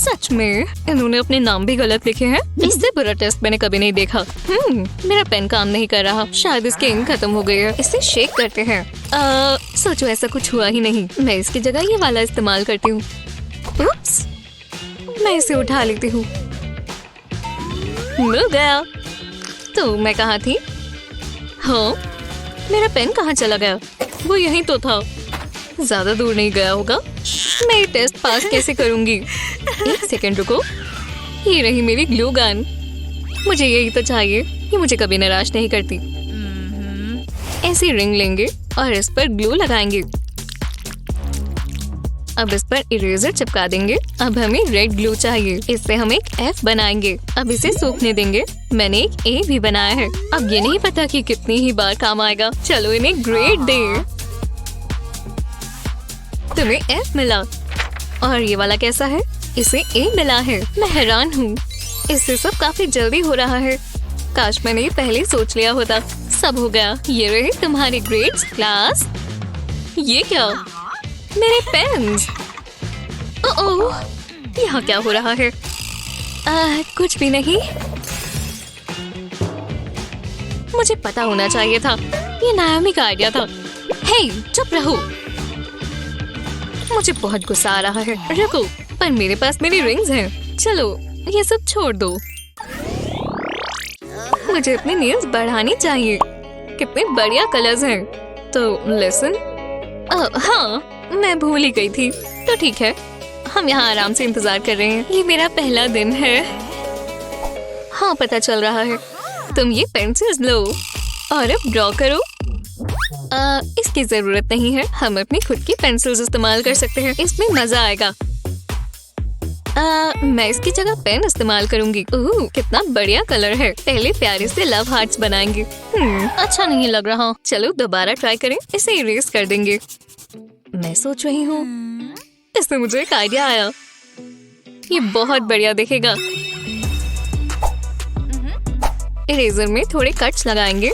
सच में इन्होंने अपने नाम भी गलत लिखे हैं। इससे बुरा टेस्ट मैंने कभी नहीं देखा। मेरा पेन काम नहीं कर रहा, शायद इसकी इंक खत्म हो गई है। इसे शेक करते हैं। सोचो ऐसा कुछ हुआ ही नहीं। मैं इसकी जगह ये वाला इस्तेमाल करती हूँ। उप्स, मैं इसे उठा लेती हूँ। मिल गया। तो मैं कहाँ थी? हाँ, मेरा पेन कहाँ चला गया? वो यहीं तो था। ज्यादा दूर नहीं गया होगा। मैं ये टेस्ट पास कैसे करूंगी? एक सेकंड रुको। ये रही मेरी ग्लू गन। मुझे यही तो चाहिए। ये मुझे कभी निराश नहीं करती। ऐसी रिंग लेंगे और इस पर ग्लू लगाएंगे। अब इस पर इरेजर चिपका देंगे। अब हमें रेड ग्लू चाहिए। इससे हम एक F बनाएंगे। अब इसे सूखने देंगे। मैंने एक A भी बनाया है। अब ये नहीं पता कि कितनी ही बार काम आएगा। चलो इन्हें ग्रेड दे। तुम्हें F मिला और ये वाला कैसा है? इसे A मिला है। मैं हैरान हूँ। इससे सब काफी जल्दी हो रहा है। काश मैंने ये पहले सोच लिया होता। सब हो गया। ये रहे तुम्हारे ग्रेड्स क्लास। ये क्या? मेरे पेन्स। ओह, यहाँ क्या हो रहा है? कुछ भी नहीं। मुझे पता होना चाहिए था। ये नायोमी का आइडिया था। हे, चुप रहो। मुझे बहुत गुस्सा आ रहा है। रुको, पर मेरे पास मेरी रिंग्स हैं। चलो ये सब छोड़ दो। मुझे अपने नेल्स बढ़ानी चाहिए। कितने बढ़िया कलर्स हैं। तो लिसन। हाँ, मैं भूल ही गई थी। तो ठीक है, हम यहाँ आराम से इंतजार कर रहे हैं। ये मेरा पहला दिन है। हाँ, पता चल रहा है। तुम ये पेंसिल्स लो और अब ड्रॉ करो। इसकी जरूरत नहीं है। हम अपनी खुद की पेंसिल्स इस्तेमाल कर सकते हैं। इसमें मजा आएगा। मैं इसकी जगह पेन इस्तेमाल करूंगी। कितना बढ़िया कलर है। पहले प्यारे से लव हार्ट्स बनाएंगे। अच्छा नहीं लग रहा। चलो दोबारा ट्राई करें। इसे इरेज कर देंगे। मैं सोच रही हूँ, इससे मुझे एक आइडिया आया। ये बहुत बढ़िया दिखेगा। इरेजर में थोड़े कट्स लगाएंगे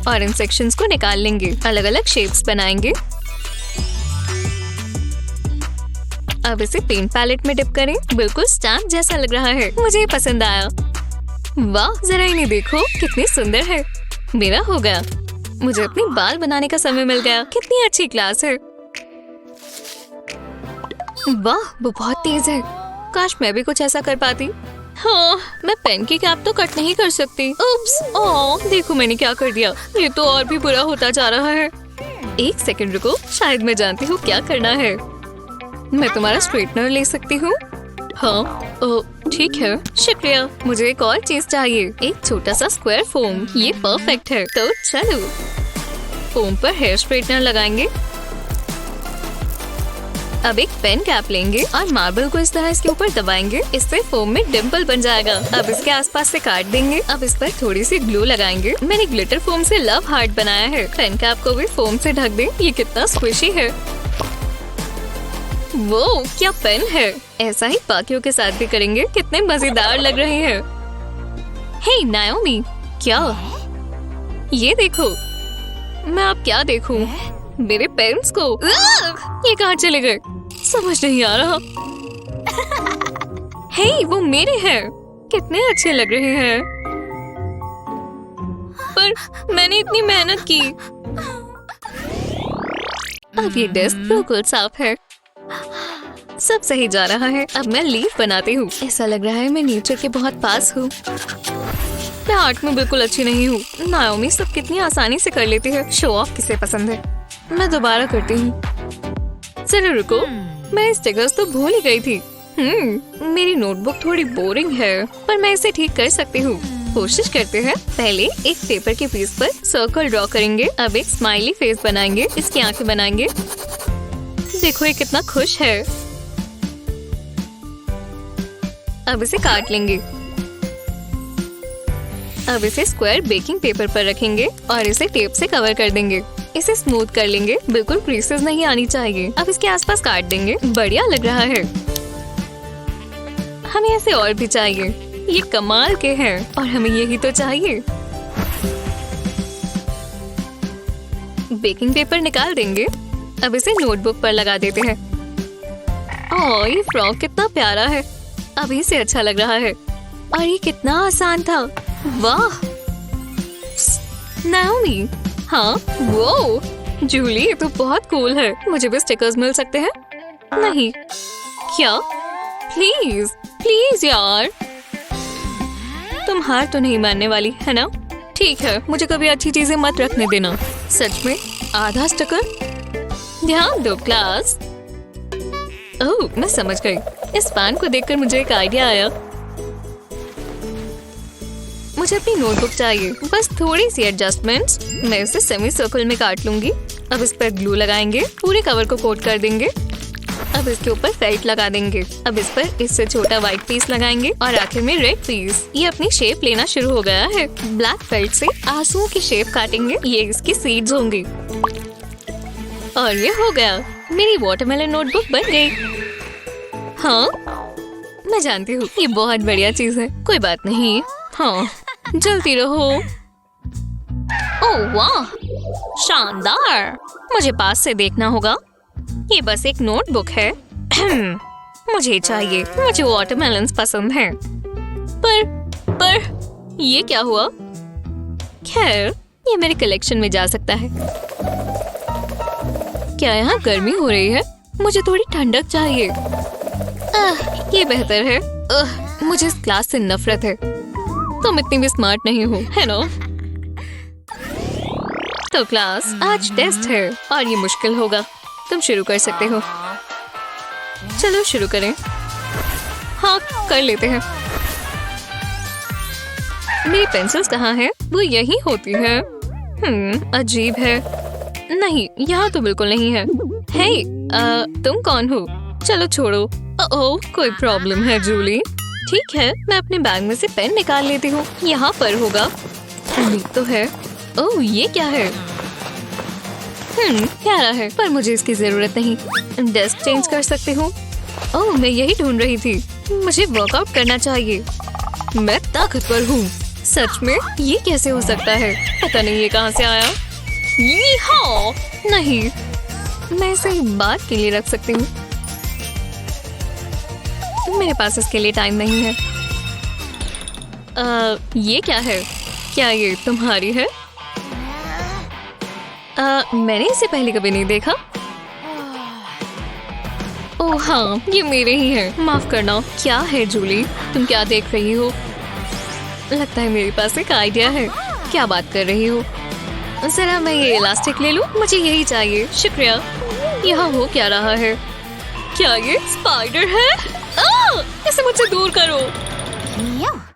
और इन सेक्शंस को निकाल लेंगे। अलग अलग शेप्स बनाएंगे। अब इसे पेंट पैलेट में डिप करें। बिल्कुल स्टैम्प जैसा लग रहा है। मुझे ये पसंद आया। वाह, जरा इन्हें देखो, कितनी सुंदर है। मेरा हो गया। मुझे अपने बाल बनाने का समय मिल गया। कितनी अच्छी क्लास है। वाह, वो बहुत तेज है। काश मैं भी कुछ ऐसा कर पाती। हाँ, मैं पेन की कैप तो कट नहीं कर सकती। उप्स, ओह, देखो मैंने क्या कर दिया। ये तो और भी बुरा होता जा रहा है। एक सेकंड रुको, शायद मैं जानती हूँ क्या करना है। मैं तुम्हारा स्ट्रेटनर ले सकती हूँ? हाँ, ठीक है, शुक्रिया। मुझे एक और चीज चाहिए। एक छोटा सा स्क्वायर फोम। ये परफेक्ट है। तो चलो फोम पर हेयर स्ट्रेटनर लगाएंगे। अब एक पेन कैप लेंगे और मार्बल को इस तरह इसके ऊपर दबाएंगे। इससे फोम में डिम्पल बन जाएगा। अब इसके आसपास से काट देंगे। अब इस पर थोड़ी सी ग्लू लगाएंगे। मैंने ग्लिटर फोम से लव हार्ट बनाया है। पेन कैप को भी फोम से ढक दें। ये कितना स्क्विशी है। वो क्या पेन है। ऐसा ही बाकियों के साथ भी करेंगे। कितने मजेदार लग रहे हैं। हे नायोमी, क्या? ये देखो। मैं अब क्या देखूं? मेरे पेन्स को। ये कहाँ चले गए? समझ नहीं आ रहा। हे, वो मेरे हैं। कितने अच्छे लग रहे हैं। पर मैंने इतनी मेहनत की। अब ये डेस्क बिल्कुल साफ है। सब सही जा रहा है। अब मैं लीफ बनाती हूँ। ऐसा लग रहा है मैं नेचर के बहुत पास हूँ। मैं आर्ट में बिल्कुल अच्छी नहीं हूँ। नायोमी सब कितनी आसानी से कर लेती है। शो ऑफ किसे पसंद है। मैं दोबारा करती हूँ। चलो रुको, मैं इस जगह तो भूल ही गई थी। मेरी नोटबुक थोड़ी बोरिंग है, पर मैं इसे ठीक कर सकती हूँ। कोशिश करते हैं। पहले एक पेपर के पीस पर सर्कल ड्रॉ करेंगे। अब एक स्माइली फेस बनाएंगे। इसकी आंखें बनाएंगे। देखो ये कितना खुश है। अब इसे काट लेंगे। अब इसे स्क्वायर बेकिंग पेपर पर रखेंगे और इसे टेप से कवर कर देंगे। इसे स्मूथ कर लेंगे। बिल्कुल क्रीसेस नहीं आनी चाहिए। अब इसके आसपास काट देंगे। बढ़िया लग रहा है। हमें ऐसे और भी चाहिए। ये कमाल के हैं और हमें यही तो चाहिए। बेकिंग पेपर निकाल देंगे। अब इसे नोटबुक पर लगा देते हैं। ओह, ये फ्रॉक कितना प्यारा है, अभी से अच्छा लग रहा है। और ये कितना आसान था। वाह नाओमी। हाँ वो जूली, ये तो बहुत कूल है। मुझे भी स्टिकर्स मिल सकते हैं? नहीं क्या? प्लीज प्लीज यार, तुम हार तो नहीं मानने वाली है ना? ठीक है, मुझे कभी अच्छी चीजें मत रखने देना। सच में आधा स्टिकर? ध्यान दो क्लास। ओह मैं समझ गई। इस फैन को देखकर मुझे एक आइडिया आया। मुझे अपनी नोटबुक चाहिए, बस थोड़ी सी एडजस्टमेंट्स। मैं इसे सेमी सर्कल में काट लूंगी। अब इस पर ग्लू लगाएंगे, पूरे कवर को कोट कर देंगे। अब इसके ऊपर फेल्ट लगा देंगे। अब इस पर इससे छोटा व्हाइट पीस लगाएंगे और आखिर में रेड पीस। ये अपनी शेप लेना शुरू हो गया है। ब्लैक फेल्ट से आंसुओं की शेप काटेंगे। ये इसकी सीड्स होंगी। और ये हो गया, मेरी वाटरमेलन नोटबुक बन गई। हाँ मैं जानती हूँ ये बहुत बढ़िया चीज है। कोई बात नहीं। हाँ जल्दी रहो। ओह वाह शानदार, मुझे पास से देखना होगा। ये बस एक नोटबुक है। मुझे चाहिए, मुझे वाटरमेलन्स पसंद हैं। पर ये क्या हुआ? खैर ये मेरे कलेक्शन में जा सकता है। क्या यहाँ गर्मी हो रही है? मुझे थोड़ी ठंडक चाहिए। ये बेहतर है। मुझे इस क्लास से नफरत है। तुम इतनी भी स्मार्ट नहीं हो, है ना? तो क्लास आज टेस्ट है और ये मुश्किल होगा। तुम शुरू कर सकते हो। चलो शुरू करें। हाँ कर लेते हैं। मेरी पेंसिल्स कहाँ है? वो यही होती है। अजीब है। नहीं यहाँ तो बिल्कुल नहीं है। हे तुम कौन हो? चलो छोड़ो। ओह कोई प्रॉब्लम है जूली? ठीक है, मैं अपने बैग में से पेन निकाल लेती हूँ। यहाँ पर होगा। उम्मीद तो है। ओह ये क्या है? प्यारा है, पर मुझे इसकी जरूरत नहीं। डेस्क चेंज कर सकती हूँ। ओह मैं यही ढूंढ रही थी। मुझे वर्कआउट करना चाहिए। मैं ताकतवर हूँ। सच में ये कैसे हो सकता है? पता नहीं ये कहाँ से आया। ये हाँ नहीं, मैं इसे बात के लिए रख सकती हूँ। मेरे पास इसके लिए टाइम नहीं है। ये क्या है? क्या ये तुम्हारी है? मैंने इसे पहले कभी नहीं देखा। ओह हाँ ये मेरे ही है। माफ करना। क्या है जूली, तुम क्या देख रही हो? लगता है मेरे पास एक आइडिया है। क्या बात कर रही हो? जरा मैं ये इलास्टिक ले लूं, मुझे यही चाहिए। शुक्रिया। यहाँ हो क्या रहा है? क्या ये स्पाइडर है? इसे मुझसे दूर करो।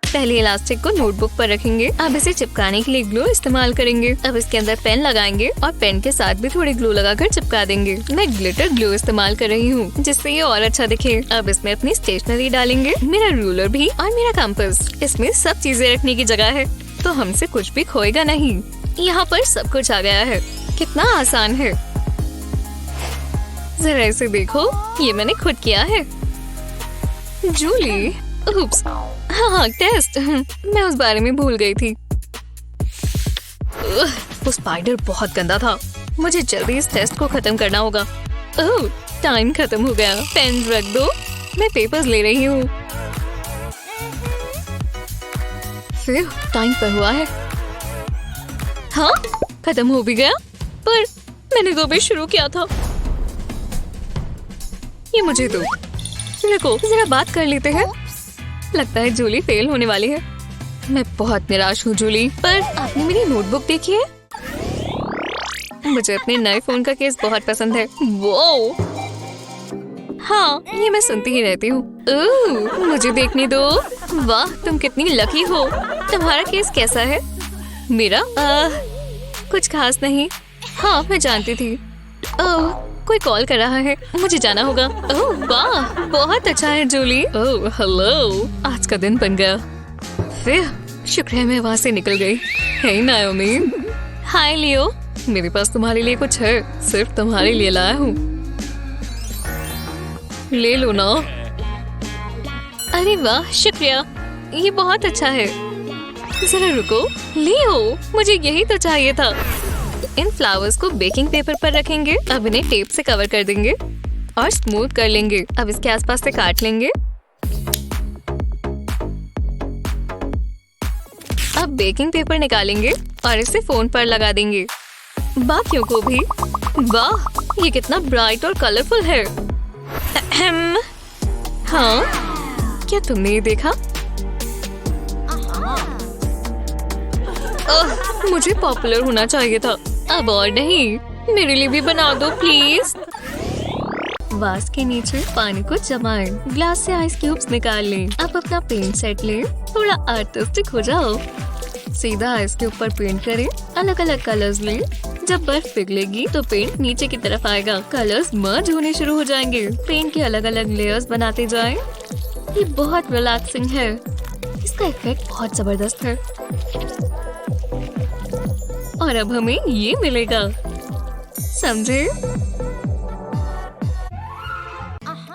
पहले इलास्टिक को नोटबुक पर रखेंगे। अब इसे चिपकाने के लिए ग्लू इस्तेमाल करेंगे। अब इसके अंदर पेन लगाएंगे और पेन के साथ भी थोड़ी ग्लू लगाकर चिपका देंगे। मैं ग्लिटर ग्लू इस्तेमाल कर रही हूँ जिससे ये और अच्छा दिखे। अब इसमें अपनी स्टेशनरी डालेंगे, मेरा रूलर भी और मेरा कंपास। इसमें सब चीजें रखने की जगह है, तो हमसे कुछ भी खोएगा नहीं। यहाँ पर सब कुछ आ गया है। कितना आसान है। जरा इसे देखो, ये मैंने खुद किया है। जूली उप्स। हाँ टेस्ट। मैं उस बारे में भूल गई थी। वो स्पाइडर बहुत गंदा था। मुझे जल्दी इस टेस्ट को खत्म करना होगा। ओह टाइम खत्म हो गया। पेन रख दो, मैं पेपर्स ले रही हूँ। फिर टाइम पर हुआ है। हाँ खत्म हो भी गया, पर मैंने तो अभी शुरू किया था। ये मुझे दो। रुको जरा बात कर लेते हैं। लगता है जूली फेल होने वाली है। मैं बहुत निराश हूँ जूली। पर आपने मेरी नोटबुक देखी है? मुझे अपने नए फोन का केस बहुत पसंद है। वो हाँ ये मैं सुनती ही रहती हूँ। मुझे देखने दो। वाह तुम कितनी लकी हो। तुम्हारा केस कैसा है? मेरा कुछ खास नहीं। हाँ मैं जानती थी। ओह कोई कॉल कर रहा है, मुझे जाना होगा। ओह वाह बहुत अच्छा है जूली। ओह हेलो, आज का दिन बन गया। फिर शुक्र है मैं वहाँ से निकल गई। हे नाओमी। हाय लियो, मेरे पास तुम्हारे लिए कुछ है, सिर्फ तुम्हारे लिए लाया हूँ। ले लो ना। अरे वाह शुक्रिया, ये बहुत अच्छा है। जरा रुको। लियो मुझे यही तो चाहिए था। इन फ्लावर्स को बेकिंग पेपर पर रखेंगे। अब इन्हें टेप से कवर कर देंगे। और स्मूथ कर लेंगे। अब इसके आसपास से काट लेंगे। अब बेकिंग पेपर निकालेंगे और इसे फोन पर लगा देंगे। बाकियों को भी। वाह, ये कितना ब्राइट और कलरफुल है। हाँ, क्या तुमने ये देखा? मुझे पॉपुलर होना चाहिए था। अब और नहीं, मेरे लिए भी बना दो प्लीज। वास के नीचे पानी को जमाएं। ग्लास से आइस क्यूब्स निकाल लें। अब अपना पेंट सेट लें। थोड़ा आर्टिस्टिक हो जाओ। सीधा आइस के ऊपर पेंट करें। अलग अलग कलर्स लें। जब बर्फ पिघलेगी तो पेंट नीचे की तरफ आएगा। कलर्स मर्ज होने शुरू हो जाएंगे। पेंट के अलग अलग लेयर्स बनाते जाएं। ये बहुत रिलैक्सिंग है। इसका इफेक्ट बहुत जबरदस्त है। और अब हमें ये मिलेगा, समझे?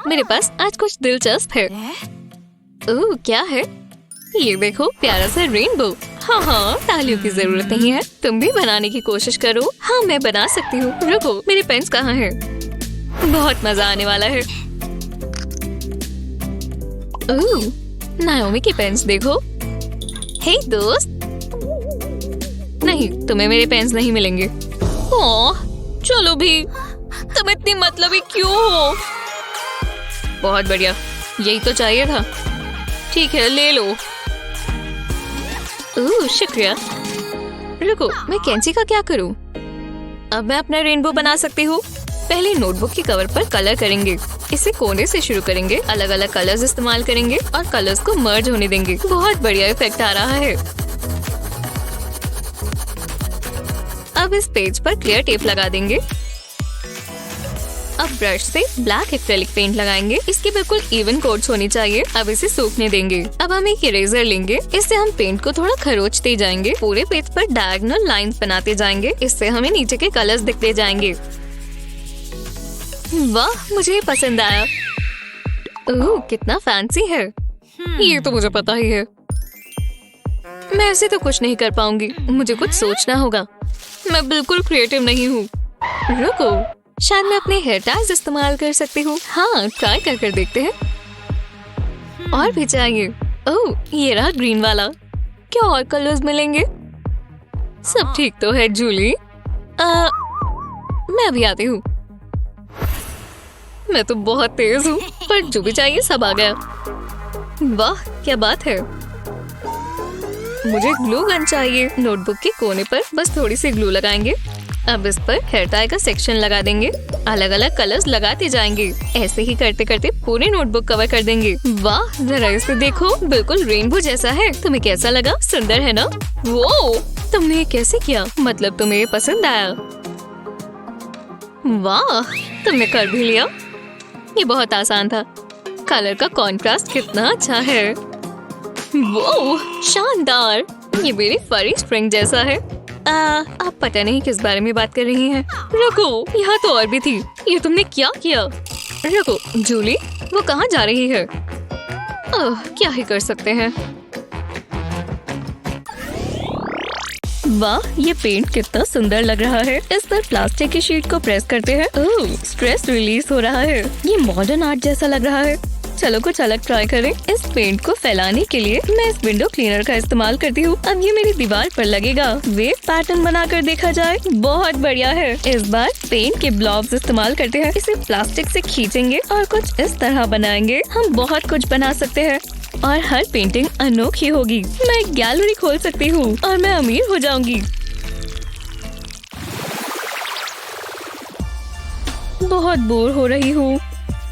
मेरे पास आज कुछ दिलचस्प है। ओह, क्या है? ये देखो, प्यारा सा रेनबो। हाँ, तालियों की जरूरत नहीं है। तुम भी बनाने की कोशिश करो। हाँ, मैं बना सकती हूँ। रुको, मेरे पेन्स कहाँ हैं? बहुत मजा आने वाला है। ओह, नाओमी के पेन्स देखो। हे दोस्त, नहीं, तुम्हें मेरे पेन्स नहीं मिलेंगे। ओह, चलो भी। तुम इतनी मतलबी क्यों हो? बहुत बढ़िया, यही तो चाहिए था। ठीक है, ले लो। ओह, शुक्रिया। रुको, मैं कैंची का क्या करूं? अब मैं अपना रेनबो बना सकती हूँ। पहले नोटबुक की कवर पर कलर करेंगे। इसे कोने से शुरू करेंगे। अलग अलग कलर्स इस्तेमाल करेंगे और कलर्स को मर्ज होने देंगे। बहुत बढ़िया इफेक्ट आ रहा है। अब इस पेज पर क्लियर टेप लगा देंगे। अब ब्रश से ब्लैक एक्रेलिक पेंट लगाएंगे। इसके बिल्कुल इवन कोट्स होनी चाहिए। अब इसे सूखने देंगे। अब हम एक इरेजर लेंगे। इससे हम पेंट को थोड़ा खरोचते जाएंगे। पूरे पेज पर डायगोनल लाइंस बनाते जाएंगे। इससे हमें नीचे के कलर्स दिखते जाएंगे। वाह, मुझे पसंद आया। ओह, कितना फैंसी है। ये तो मुझे पता ही है। मैं ऐसे तो कुछ नहीं कर पाऊंगी। मुझे कुछ सोचना होगा। मैं बिल्कुल क्रिएटिव नहीं हूँ। रुको, शायद मैं अपने हेयर टाइज इस्तेमाल कर सकती हूँ। हाँ, ट्राई कर देखते हैं। और भी चाहिए। ओह, ये रहा ग्रीन वाला। क्या और कलर्स मिलेंगे? सब ठीक तो है जूली। मैं अभी आती हूँ। मैं तो बहुत तेज हूँ, पर जो भी चाहिए सब आ गया। वाह, क्या बात है। मुझे ग्लू गन चाहिए। नोटबुक के कोने पर बस थोड़ी सी ग्लू लगाएंगे। अब इस पर हेयर टाई का सेक्शन लगा देंगे। अलग अलग कलर्स लगाते जाएंगे। ऐसे ही करते करते पूरी नोटबुक कवर कर देंगे। वाह, जरा इसे देखो, बिल्कुल रेनबो जैसा है। तुम्हें कैसा लगा? सुंदर है ना? वो तुमने ये कैसे किया? मतलब तुम्हें ये पसंद आया? वाह, तुमने कर भी लिया। ये बहुत आसान था। कलर का कॉन्ट्रास्ट कितना अच्छा है। वो शानदार। ये मेरी फरी स्प्रिंग जैसा है। आप पता नहीं किस बारे में बात कर रही हैं। रुको, यहाँ तो और भी थी। ये तुमने क्या किया? रुको, जूली, वो कहाँ जा रही है? क्या ही कर सकते हैं। वाह, ये पेंट कितना सुंदर लग रहा है। इस पर प्लास्टिक की शीट को प्रेस करते हैं। ओह, स्ट्रेस रिलीज हो रहा है। ये मॉडर्न आर्ट जैसा लग रहा है। चलो कुछ अलग ट्राई करें। इस पेंट को फैलाने के लिए मैं इस विंडो क्लीनर का इस्तेमाल करती हूँ। अब ये मेरी दीवार पर लगेगा। वेव पैटर्न बनाकर देखा जाए। बहुत बढ़िया है। इस बार पेंट के ब्लॉब्स इस्तेमाल करते हैं। इसे प्लास्टिक से खींचेंगे और कुछ इस तरह बनाएंगे। हम बहुत कुछ बना सकते हैं और हर पेंटिंग अनोखी होगी। मैं एक गैलरी खोल सकती हूँ और मैं अमीर हो जाऊंगी। बहुत बोर हो रही हूँ।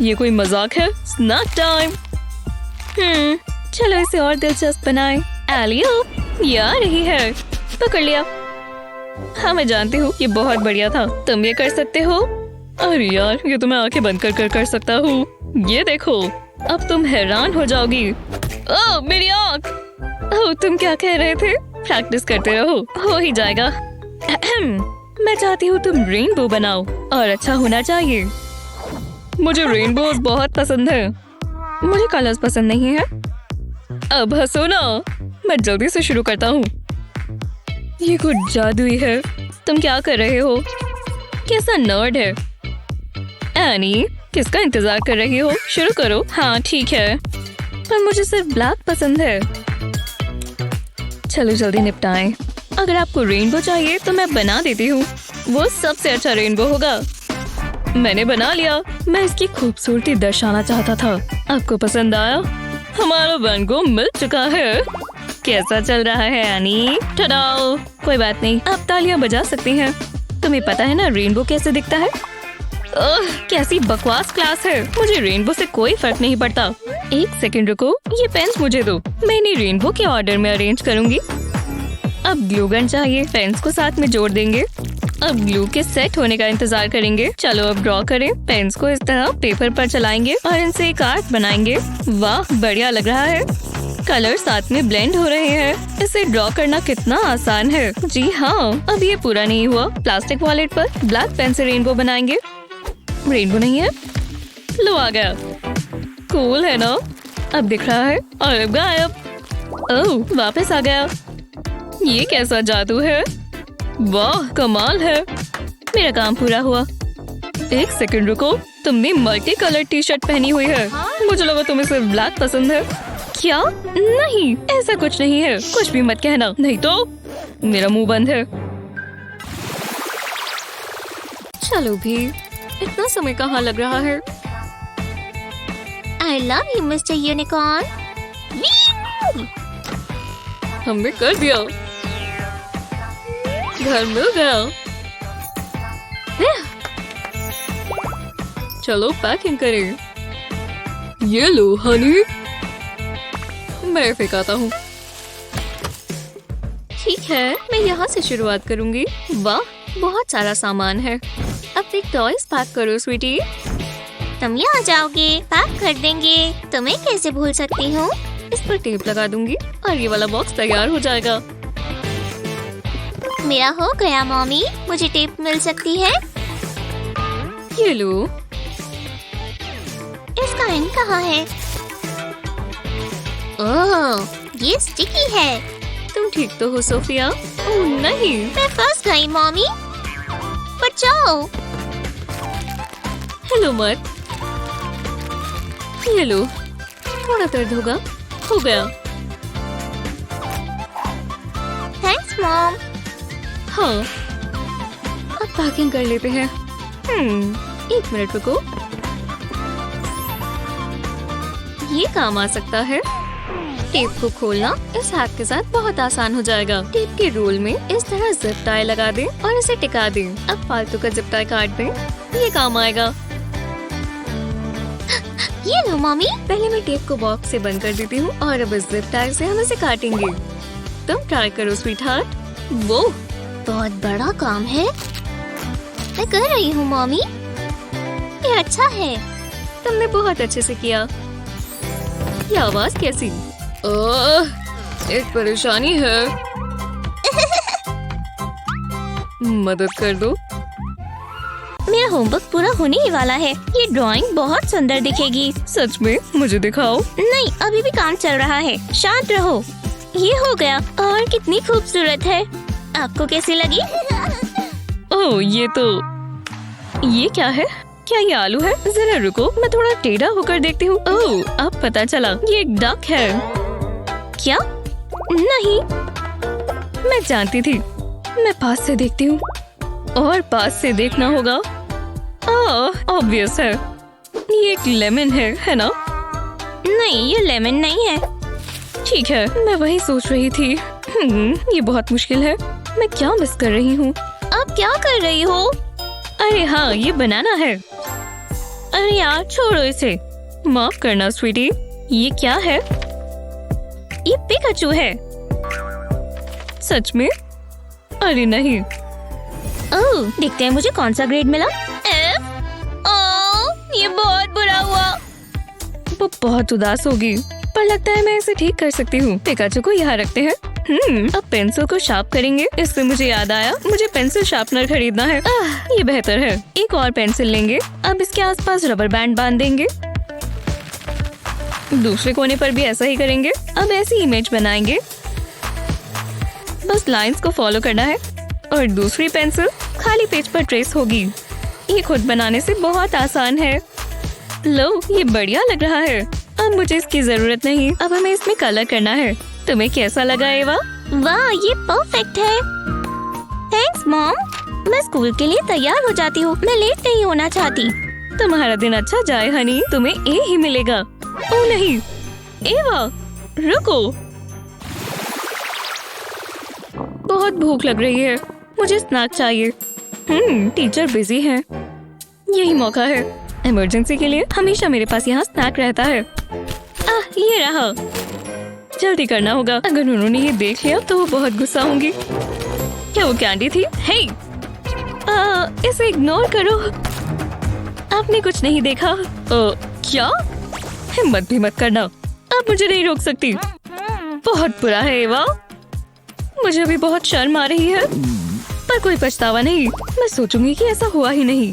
ये कोई मजाक है? Snack time. चलो इसे और दिलचस्प बनाएं। एलियो, ये आ रही है। पकड़ लिया। हाँ, मैं जानती हूँ, ये बहुत बढ़िया था। तुम ये कर सकते हो। अरे यार, ये तो मैं आंखें बंद कर सकता हूँ। ये देखो, अब तुम हैरान हो जाओगी। ओह, मेरी आँख। ओह, तुम क्या कह रहे थे? प्रैक्टिस करते रहो, हो ही जाएगा। मैं चाहती हूँ तुम रेनबो बनाओ और अच्छा होना चाहिए। मुझे रेनबोज बहुत पसंद है। मुझे कलर्स पसंद नहीं है। अब हंसो ना, मैं जल्दी से शुरू करता हूँ। ये कुछ जादुई है। तुम क्या कर रहे हो? कैसा नर्ड है। एनी, किसका इंतजार कर रही हो? शुरू करो। हाँ ठीक है, पर मुझे सिर्फ ब्लैक पसंद है। चलो जल्दी निपटाएं। अगर आपको रेनबो चाहिए तो मैं बना देती हूँ। वो सबसे अच्छा रेनबो होगा। मैंने बना लिया। मैं इसकी खूबसूरती दर्शाना चाहता था। आपको पसंद आया? हमारा रेनबो मिल चुका है। कैसा चल रहा है एनी? टडाओ! कोई बात नहीं, आप तालियां बजा सकती हैं। तुम्हें पता है ना रेनबो कैसे दिखता है? कैसी बकवास क्लास है। मुझे रेनबो से कोई फर्क नहीं पड़ता। एक सेकंड रुको, ये पेन्स मुझे दो। मैं इन्हें रेनबो के ऑर्डर में अरेंज करूंगी। अब ग्लू गन चाहिए। पेन्स को साथ में जोड़ देंगे। अब ग्लू के सेट होने का इंतजार करेंगे। चलो अब ड्रॉ करें। पेन्स को इस तरह पेपर पर चलाएंगे और इनसे एक आर्ट बनाएंगे। वाह, बढ़िया लग रहा है। कलर साथ में ब्लेंड हो रहे हैं। इसे ड्रॉ करना कितना आसान है। जी हाँ, अब ये पूरा नहीं हुआ। प्लास्टिक वॉलेट पर ब्लैक पेन से रेनबो बनाएंगे। रेनबो नहीं है? लो आ गया। कूल है ना? अब दिख रहा है और अब गायब। ओह, वापस आ गया। ये कैसा जादू है? वाह, कमाल है। मेरा काम पूरा हुआ। एक सेकंड रुको, तुमने मल्टी कलर टी शर्ट पहनी हुई है। मुझे लगा तुम्हें सिर्फ ब्लैक पसंद है। क्या? नहीं, ऐसा कुछ नहीं है। कुछ भी मत कहना, नहीं तो मेरा मुंह बंद है। चलो भी, इतना समय कहाँ लग रहा है? I love you, Mr. Unicorn. हमने कर दिया। घर मिल गया। चलो पैकिंग करें। ये लो हनी। मैं फेंकाता हूँ। ठीक है, मैं यहाँ से शुरुआत करूँगी। वाह, बहुत सारा सामान है। अब एक टॉयज पैक करो स्वीटी। तुम यहाँ जाओगे, पैक कर देंगे। तुम्हें कैसे भूल सकती हूँ? इस पर टेप लगा दूंगी और ये वाला बॉक्स तैयार हो जाएगा। मेरा हो गया मॉमी। मुझे टेप मिल सकती है? ये लो। इसका एंड कहाँ है? ओह, ये स्टिकी है। तुम ठीक तो हो सोफिया? ओह नहीं, मैं फंस गई मॉमी। बचाओ। हेलो मत। ये लो, थोड़ा दर्द होगा। हो गया। Thanks mom. हाँ, अब पैकिंग कर लेते हैं। एक मिनट रुको। ये काम आ सकता है। टेप को खोलना इस हाथ के साथ बहुत आसान हो जाएगा। टेप के रोल में इस तरह जिप टाई लगा दें और इसे टिका दें। अब फालतू का जिप टाई काट दें। ये काम आएगा। ये लो मॉमी। पहले मैं टेप को बॉक्स से बंद कर देती हूँ और अब इस जिप टाई से हम इसे काटेंगे। तुम ट्राई करो स्वीट हार्ट। वो बहुत बड़ा काम है। मैं कर रही हूँ मॉमी। ये अच्छा है। तुमने बहुत अच्छे से किया। ये आवाज कैसी? एक परेशानी है। मदद कर दो। मेरा होमवर्क पूरा होने ही वाला है। ये ड्राइंग बहुत सुंदर दिखेगी। सच में? मुझे दिखाओ। नहीं, अभी भी काम चल रहा है। शांत रहो। ये हो गया। और कितनी खूबसूरत है। आपको कैसी लगी? ओह, ये क्या है? क्या ये आलू है? जरा रुको, मैं थोड़ा टेढ़ा होकर देखती हूँ। ओह, अब पता चला, ये एक डक है। क्या? नहीं, मैं जानती थी। मैं पास से देखती हूँ और पास से देखना होगा। ऑब्वियस है, ये एक लेमन है ना? नहीं, ये लेमन नहीं है। ठीक है, मैं वही सोच रही थी। ये बहुत मुश्किल है। मैं क्या मिस कर रही हूँ? आप क्या कर रही हो? अरे हाँ, ये बनाना है। अरे यार, छोड़ो इसे। माफ करना स्वीटी। ये क्या है? ये पिकाचू है। सच में? अरे नहीं। ओह, देखते हैं मुझे कौन सा ग्रेड मिला। ये बहुत बुरा हुआ। वो बहुत उदास होगी, पर लगता है मैं इसे ठीक कर सकती हूँ। पिकाचू को यहाँ रखते हैं। अब पेंसिल को शार्प करेंगे। इससे मुझे याद आया, मुझे पेंसिल शार्पनर खरीदना है। ये बेहतर है। एक और पेंसिल लेंगे। अब इसके आसपास रबर बैंड बांध देंगे। दूसरे कोने पर भी ऐसा ही करेंगे। अब ऐसी इमेज बनाएंगे। बस लाइंस को फॉलो करना है और दूसरी पेंसिल खाली पेज पर ट्रेस होगी। ये खुद बनाने से बहुत आसान है। लो, ये बढ़िया लग रहा है। अब मुझे इसकी जरूरत नहीं, अब हमें इसमें कलर करना है। तुम्हें कैसा लगा एवा? वाह, ये परफेक्ट है। Thanks mom. मैं स्कूल के लिए तैयार हो जाती हूँ, मैं लेट नहीं होना चाहती। तुम्हारा दिन अच्छा जाए हनी, तुम्हें ए ही मिलेगा। ओ नहीं, एवा रुको, बहुत भूख लग रही है, मुझे स्नैक चाहिए। टीचर बिजी है, यही मौका है। इमरजेंसी के लिए हमेशा मेरे पास यहाँ स्नैक रहता है। ये रहा, जल्दी करना होगा। अगर उन्होंने ये देख लिया तो वो बहुत गुस्सा होंगी। क्या वो कैंडी थी? हे, इसे इग्नोर करो, आपने कुछ नहीं देखा। क्या? हिम्मत भी मत करना, आप मुझे नहीं रोक सकती। बहुत बुरा है एवा, मुझे भी बहुत शर्म आ रही है, पर कोई पछतावा नहीं। मैं सोचूंगी कि ऐसा हुआ ही नहीं,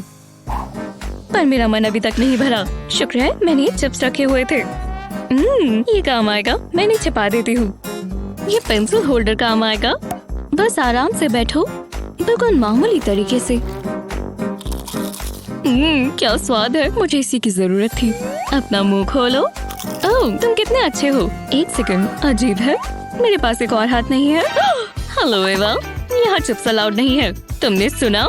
पर मेरा मन अभी तक नहीं भरा। शुक्र है मैंने ये चिप्स रखे हुए थे। ये काम आएगा, मैं इन्हें छिपा देती हूँ। ये पेंसिल होल्डर काम आएगा। बस आराम से बैठो, बिल्कुल मामूली तरीके से। क्या स्वाद है, मुझे इसी की जरूरत थी। अपना मुंह खोलो। ओह, तुम कितने अच्छे हो। एक सेकंड, अजीब है, मेरे पास एक और हाथ नहीं है। हेलो एवा, यहाँ चिप्स अलाउड नहीं है, तुमने सुना?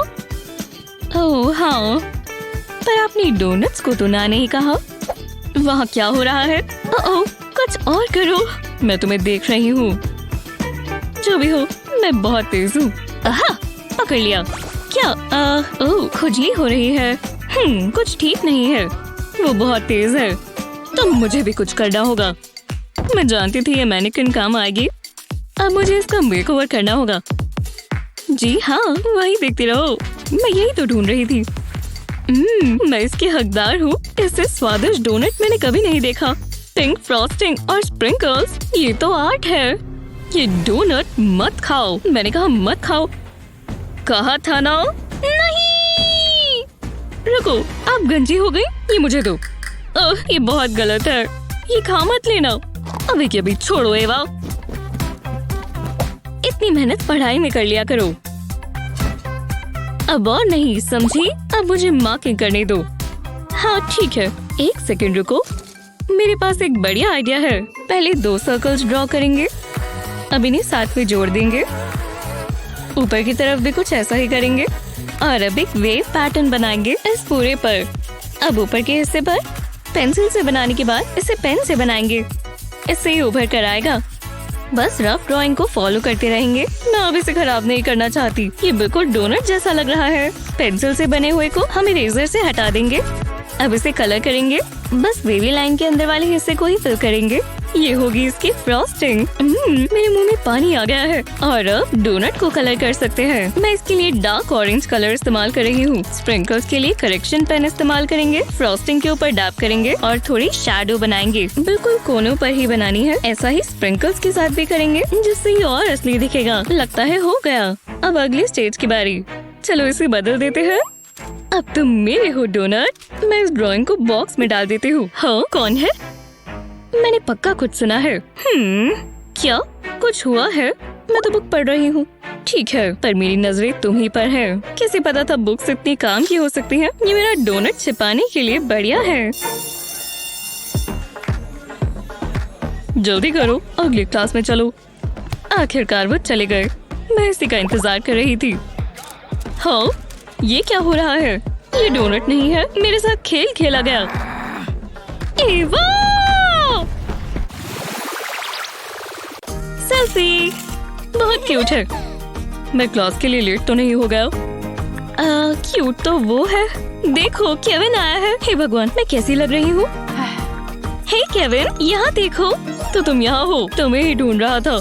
ओह हाँ, पर आपने डोनट्स को तो ना नहीं कहा। वहाँ क्या हो रहा है? ओह, कुछ और करो, मैं तुम्हें देख रही हूँ। जो भी हो, मैं बहुत तेज हूँ। पकड़ लिया। क्या? ओह, खुजली हो रही है। कुछ ठीक नहीं है, वो बहुत तेज है। तो मुझे भी कुछ करना होगा। मैं जानती थी ये मैनिक्विन काम आएगी। अब मुझे इसका मेकओवर करना होगा। जी हाँ, वही देखती रहो, मैं यही तो ढूंढ रही थी। मैं इसकी हकदार हूँ। इससे स्वादिष्ट डोनट मैंने कभी नहीं देखा। पिंक फ्रॉस्टिंग और स्प्रिंकल्स, ये तो आर्ट है। ये डोनट मत खाओ, मैंने कहा मत खाओ। कहा था ना? नहीं, रुको, आप गंजी हो गई, ये मुझे दो। ये बहुत गलत है, ये खा मत लेना। अभी के अभी छोड़ो एवा, इतनी मेहनत पढ़ाई में कर लिया करो। अब और नहीं, समझी? अब मुझे मार्किंग करने दो। हाँ ठीक है, एक सेकंड रुको, मेरे पास एक बढ़िया आइडिया है। पहले 2 सर्कल्स ड्रॉ करेंगे, अब इन्हें साथ में जोड़ देंगे। ऊपर की तरफ भी कुछ ऐसा ही करेंगे और अब एक वेव पैटर्न बनाएंगे इस पूरे पर। अब ऊपर के हिस्से पर पेंसिल से बनाने के बाद इसे पेन से बनाएंगे, इससे ही उभर कर आएगा। बस रफ ड्राइंग को फॉलो करते रहेंगे। मैं अब इसे खराब नहीं करना चाहती, ये बिल्कुल डोनट जैसा लग रहा है। पेंसिल से बने हुए को हम इरेजर से हटा देंगे। अब इसे कलर करेंगे, बस वेवी लाइन के अंदर वाले हिस्से को ही फिल करेंगे। ये होगी इसकी फ्रॉस्टिंग। मेरे मुंह में पानी आ गया है। और अब डोनट को कलर कर सकते हैं। मैं इसके लिए डार्क ऑरेंज कलर इस्तेमाल कर रही हूँ। स्प्रिंकल्स के लिए करेक्शन पेन इस्तेमाल करेंगे। फ्रॉस्टिंग के ऊपर डैब करेंगे और थोड़ी शैडो बनाएंगे। बिल्कुल कोनों पर ही बनानी है। ऐसा ही स्प्रिंकल्स के साथ भी करेंगे, जिससे ये और असली दिखेगा। लगता है हो गया। अब अगली स्टेज की बारी। चलो इसे बदल देते हैं। अब तुम मेरे हो डोनट। मैं इस ड्राइंग को बॉक्स में डाल देती हूँ। हाँ, कौन है? मैंने पक्का कुछ सुना है। क्या कुछ हुआ है? मैं तो बुक पढ़ रही हूँ। ठीक है, पर मेरी नजरें तुम ही पर है। कैसे पता था बुक्स इतनी काम की हो सकती हैं? ये मेरा डोनट छिपाने के लिए बढ़िया है। जल्दी करो, अगली क्लास में चलो। आखिरकार वो चले गए। मैं इसी का इंतजार कर रही थी। हाँ, ये क्या हो रहा है? ये डोनट नहीं है, मेरे साथ खेल खेला गया। एवा! सेल्फी बहुत क्यूट है। मैं क्लास के लिए लेट तो नहीं हो गया? क्यूट तो वो है। देखो, केविन आया है। हे भगवान, मैं कैसी लग रही हूँ? हे केविन, यहाँ देखो। तो तुम यहाँ हो, तुम्हें ही ढूंढ रहा था।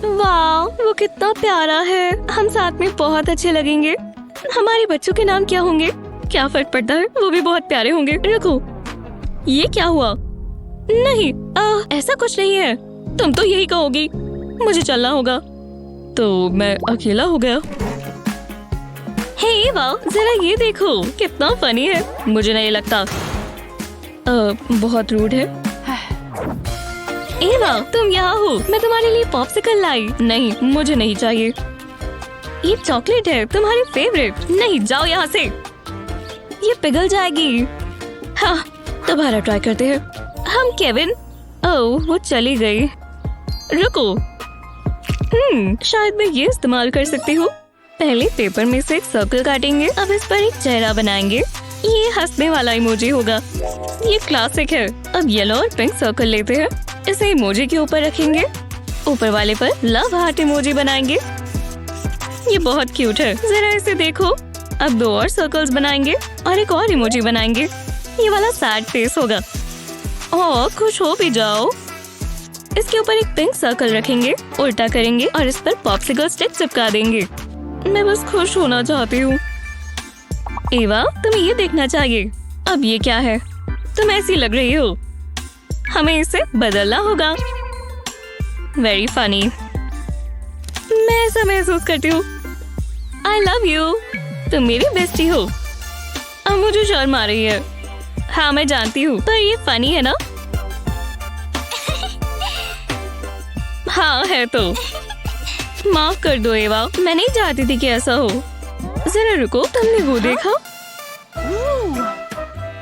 वाह, वो कितना प्यारा है। हम साथ में बहुत अच्छे लगेंगे। हमारे बच्चों के नाम क्या होंगे? क्या फर्क पड़ता है, वो भी बहुत प्यारे होंगे। रुको, ये क्या हुआ? नहीं, ऐसा कुछ नहीं है। तुम तो यही कहोगी। मुझे चलना होगा। तो मैं अकेला हो गया। हे वाह, जरा ये देखो, कितना फनी है। मुझे नहीं लगता। बहुत रूड है। एवा, तुम यहाँ हो। मैं तुम्हारे लिए पॉप्सिकल लाई। नहीं, मुझे नहीं चाहिए। ये चॉकलेट है, तुम्हारी फेवरेट। नहीं, जाओ यहाँ से, ये पिघल जाएगी। हाँ, दोबारा ट्राई करते हैं। हम केविन। ओह, वो चली गई। रुको। शायद मैं ये इस्तेमाल कर सकती हूँ। पहले पेपर में से एक सर्कल काटेंगे, अब इस पर एक चेहरा बनाएंगे। ये हंसने वाला इमोजी होगा। ये क्लासिक है। अब येलो और पिंक सर्कल लेते हैं, इसे इमोजी के ऊपर रखेंगे। ऊपर वाले पर लव हार्ट इमोजी बनाएंगे। ये बहुत क्यूट है, जरा इसे देखो। अब 2 और सर्कल्स बनाएंगे और एक और इमोजी बनाएंगे। ये वाला सैड फेस होगा। ओह, खुश हो भी जाओ। इसके ऊपर एक पिंक सर्कल रखेंगे, उल्टा करेंगे और इस पर पॉप्सिकल स्टिक चिपका देंगे। मैं बस खुश होना चाहती हूँ। एवा, तुम्हें ये देखना चाहिए। अब ये क्या है? तुम ऐसी लग रही हो। हमें इसे बदलना होगा। Very funny. मैं ऐसा महसूस करती हूँ। I love you. तुम मेरी बेस्टी हो। अब मुझे शर्म आ रही है। हाँ, मैं जानती हूँ, पर ये फनी है ना? हाँ है तो। माफ कर दो एवा, मैं नहीं चाहती थी कि ऐसा हो। जरा रुको, तुमने वो देखा?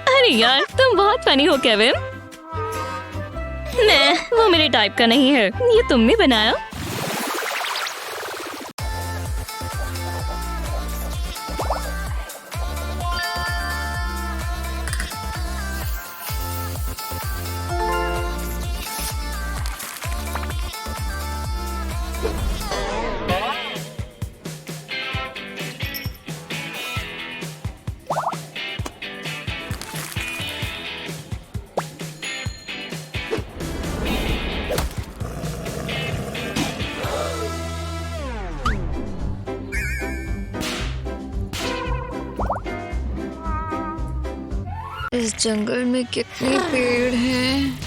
अरे यार, तुम बहुत फनी हो केविन। मैं, वो मेरे टाइप का नहीं है। ये तुमने बनाया? इस जंगल में कितने पेड़ हैं।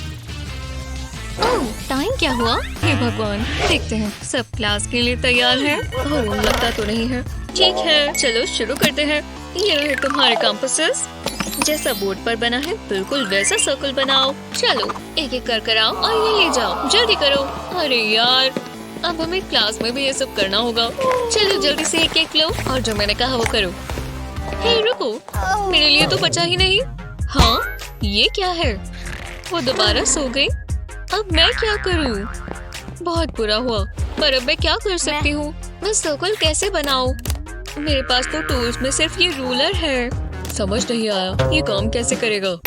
ओह, टाइम क्या हुआ? हे भगवान, देखते हैं सब क्लास के लिए तैयार हैं। ओह, लगता तो नहीं है। ठीक है, चलो शुरू करते हैं। ये रहे तुम्हारे कंपासेस। जैसा बोर्ड पर बना है बिल्कुल वैसा सर्कल बनाओ। चलो एक एक कर आओ और ये ले जाओ। जल्दी करो। अरे यार, अब हमें क्लास में भी ये सब करना होगा। चलो जल्दी से एक एक लो और जो मैंने कहा वो करो। हे रुको, मेरे लिए तो बचा ही नहीं। हाँ, ये क्या है? वो दोबारा सो गई। अब मैं क्या करूँ? बहुत बुरा हुआ, पर अब मैं क्या कर सकती हूँ? मैं सर्कल कैसे बनाऊँ? मेरे पास तो टूल्स में सिर्फ ये रूलर है। समझ नहीं आया ये काम कैसे करेगा।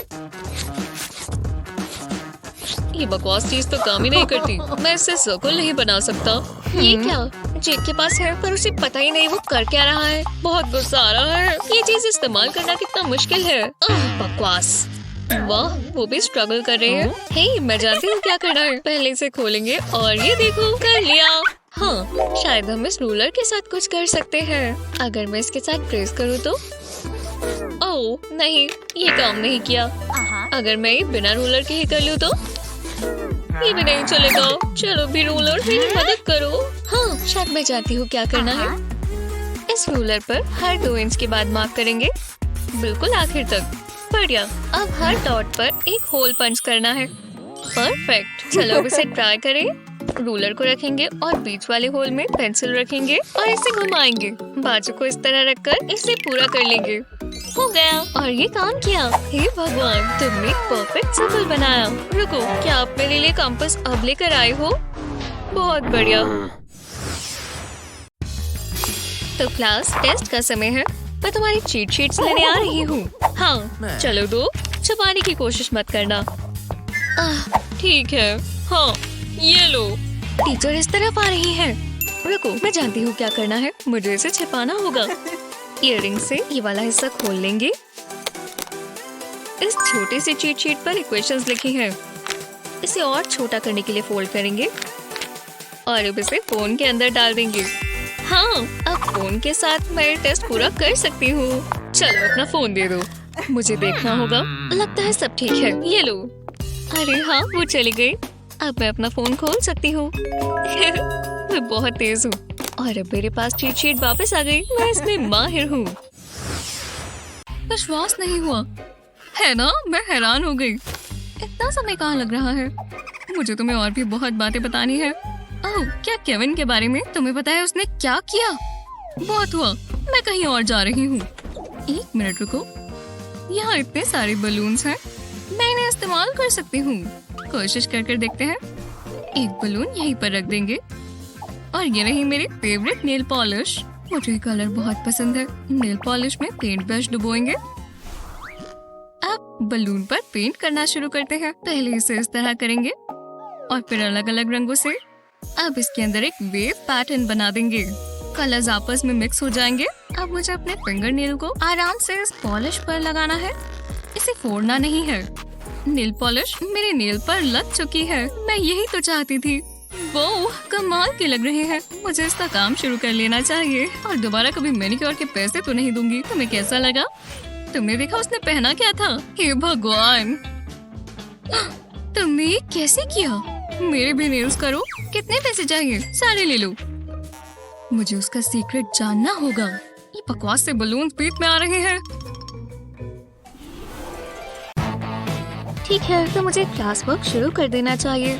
ये बकवास चीज तो काम ही नहीं करती। मैं इससे सर्कल नहीं बना सकता। ये क्या जेक के पास है, पर उसे पता ही नहीं वो कर क्या रहा है। बहुत गुस्सा आ रहा है। ये चीज इस्तेमाल करना कितना मुश्किल है। बकवास। वाह, वो भी स्ट्रगल कर रहे हैं। हे, मैं जानती हूँ क्या करना है। पहले इसे खोलेंगे और ये देखो, कर लिया। हाँ, शायद हम इस रूलर के साथ कुछ कर सकते हैं। अगर मैं इसके साथ प्रेस करूँ तो? ओह नहीं, ये काम नहीं किया। अगर मैं ये बिना रूलर के ही कर लूँ तो? ये भी नहीं चलेगा। चलो भी रूलर, मेरी मदद करो। हाँ, शायद मैं जानती हूँ क्या करना है। इस रूलर पर हर 2 इंच के बाद मार्क करेंगे, बिल्कुल आखिर तक। बढ़िया। अब हर डॉट पर एक होल पंच करना है। परफेक्ट। चलो अब इसे ट्राई करें। रूलर को रखेंगे और बीच वाले होल में पेंसिल रखेंगे और इसे घुमाएंगे। बाजू को इस तरह रखकर इसे पूरा कर लेंगे। हो गया, और ये काम किया। हे भगवान, तुमने परफेक्ट सर्कल बनाया। रुको, क्या आप मेरे लिए कंपास अब लेकर आए हो? बहुत बढ़िया। तो क्लास, टेस्ट का समय है। मैं तुम्हारी चीट शीट्स लेने आ रही हूँ। हाँ, चलो दो। छुपाने की कोशिश मत करना। ठीक है। हाँ, ये लो। टीचर इस तरफ आ रही है। रुको, मैं जानती हूँ क्या करना है। मुझे इसे छिपाना होगा। इयररिंग से ये वाला हिस्सा खोल लेंगे। इस छोटे से चीट शीट पर इक्वेशंस लिखी हैं। इसे और छोटा करने के लिए फोल्ड करेंगे और अब इसे फोन के अंदर डाल देंगे। हाँ, अब फोन के साथ मैं टेस्ट पूरा कर सकती हूँ। चलो अपना फोन दे दो, मुझे देखना होगा। लगता है सब ठीक है। ये लो। अरे हाँ, वो चली गई। अब मैं अपना फोन खोल सकती हूँ। मैं बहुत तेज हूँ और अब मेरे पास चीट शीट वापस आ गई। मैं इसमें माहिर हूँ। विश्वास नहीं हुआ है ना? मैं हैरान हो गई। इतना समय कहाँ लग रहा है? मुझे तुम्हें और भी बहुत बातें बतानी है। ओह, क्या केविन के बारे में तुम्हें पता है उसने क्या किया? बहुत हुआ, मैं कहीं और जा रही हूँ। 1 मिनट रुको। यहाँ इतने सारे बलून्स हैं, मैं इन्हें इस्तेमाल कर सकती हूँ। कोशिश कर देखते हैं। एक बलून यहीं पर रख देंगे और ये रही मेरी फेवरेट नेल पॉलिश। मुझे ये कलर बहुत पसंद है। नेल पॉलिश में पेंट ब्रश डुबोएंगे। अब बलून पर पेंट करना शुरू करते हैं। पहले इसे इस तरह करेंगे और फिर अलग अलग रंगों से। अब इसके अंदर एक वेव पैटर्न बना देंगे। कलर्स आपस में मिक्स हो जाएंगे। अब मुझे अपने फिंगर नेल को आराम से इस पॉलिश पर लगाना है। इसे फोड़ना नहीं है। नेल पॉलिश मेरे नेल पर लग चुकी है। मैं यही तो चाहती थी। वो कमाल के लग रहे हैं। मुझे इसका काम शुरू कर लेना चाहिए और दोबारा कभी मैनिक्योर के पैसे तो नहीं दूंगी। तुम्हें कैसा लगा? तुमने देखा उसने पहना क्या था? हे भगवान, तुमने ये कैसे किया? मेरे भी नेल्स करो। कितने पैसे चाहिए? सारे ले लो। मुझे उसका सीक्रेट जानना होगा। ये बकवास से बलून बीच में आ रहे हैं। ठीक है, तो मुझे क्लास वर्क शुरू कर देना चाहिए।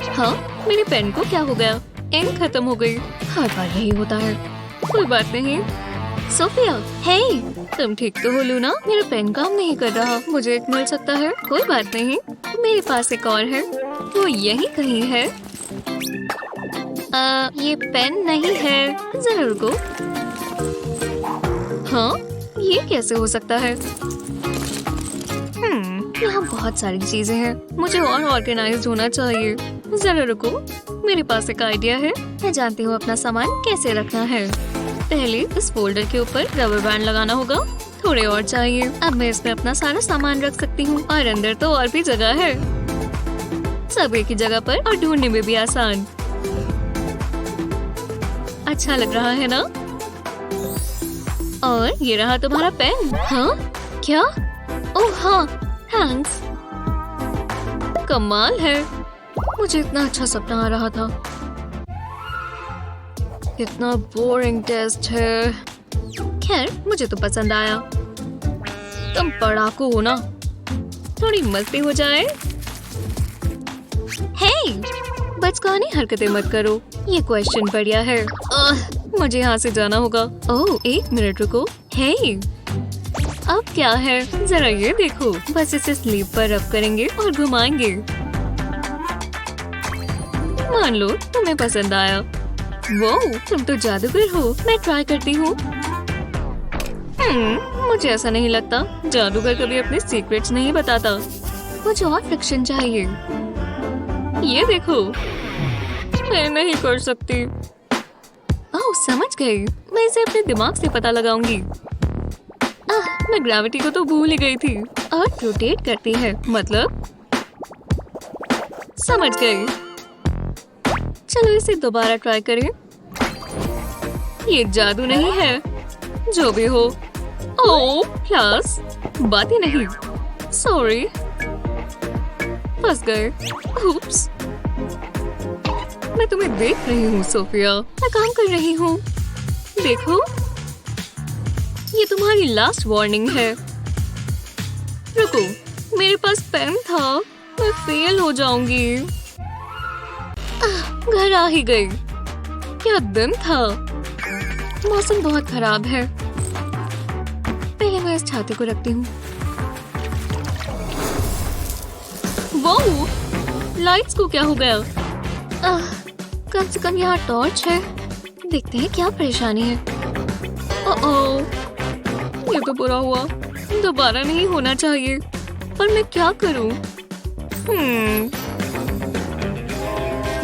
हाँ, मेरे पेन को क्या हो गया? इंक खत्म हो गई। हर बार यही होता है। कोई बात नहीं। सोफिया, हे, तुम ठीक तो हो लूना? मेरा पेन काम नहीं कर रहा। मुझे एक मिल सकता है? कोई बात नहीं, मेरे पास एक और है। वो यही कहीं है। ये पेन नहीं है। जरा रुको। हाँ, ये कैसे हो सकता है? यहाँ बहुत सारी चीजें हैं। मुझे और ऑर्गेनाइज्ड होना चाहिए। जरा रुको, मेरे पास एक आइडिया है। मैं जानती हूँ अपना सामान कैसे रखना है। पहले इस फोल्डर के ऊपर रबर बैंड लगाना होगा। थोड़े और चाहिए। अब मैं इसमें अपना सारा सामान रख सकती हूँ और अंदर तो और भी जगह है। सब एक ही जगह पर और ढूंढने में भी आसान। अच्छा लग रहा है ना? और ये रहा तुम्हारा पेन। हाँ, क्या? ओह हाँ, थैंक्स। कमाल है। मुझे इतना अच्छा सपना आ रहा था। कितना बोरिंग टेस्ट है। खैर, मुझे तो पसंद आया। तुम पढ़ाकू हो ना? थोड़ी मस्ती हो जाए। हे, बचकानी हरकतें मत करो। ये क्वेश्चन बढ़िया है। मुझे यहाँ से जाना होगा। ओह, एक मिनट रुको। हे, अब क्या है? जरा ये देखो। बस इसे स्लीव पर रब करेंगे और घुमाएंगे। मान लो तुम्हें पसंद आया। वो, तुम तो जादूगर हो। मैं ट्राई करती हूँ। मुझे ऐसा नहीं लगता। जादूगर कभी अपने सीक्रेट्स नहीं बताता। मुझे और फ्रिक्शन चाहिए। ये देखो। मैं नहीं कर सकती। ओह, समझ गई। मैं इसे अपने दिमाग से पता लगाऊंगी। मैं ग्रेविटी को तो भूल ही गई थी। अर्थ रोटेट करती है, मतलब। समझ गई। चलो इसे दोबारा ट्राई करें। ये जादू नहीं है। जो भी हो। ओह, प्लस बात ही नहीं। सॉरी, फंस गए। उप्स। मैं तुम्हें देख रही हूँ सोफिया। मैं काम कर रही हूँ। देखो, ये तुम्हारी लास्ट वार्निंग है। रुको, मेरे पास पेन था। मैं फेल हो जाऊंगी। घर आ ही गई। क्या दिन था। मौसम बहुत खराब है। पहले मैं इस छाते को रखती हूँ। वो लाइट्स को क्या हो गया? कम से कम यहाँ टॉर्च है। देखते हैं क्या परेशानी है। ओह, ये तो बुरा हुआ। दोबारा नहीं होना चाहिए। पर मैं क्या करूं?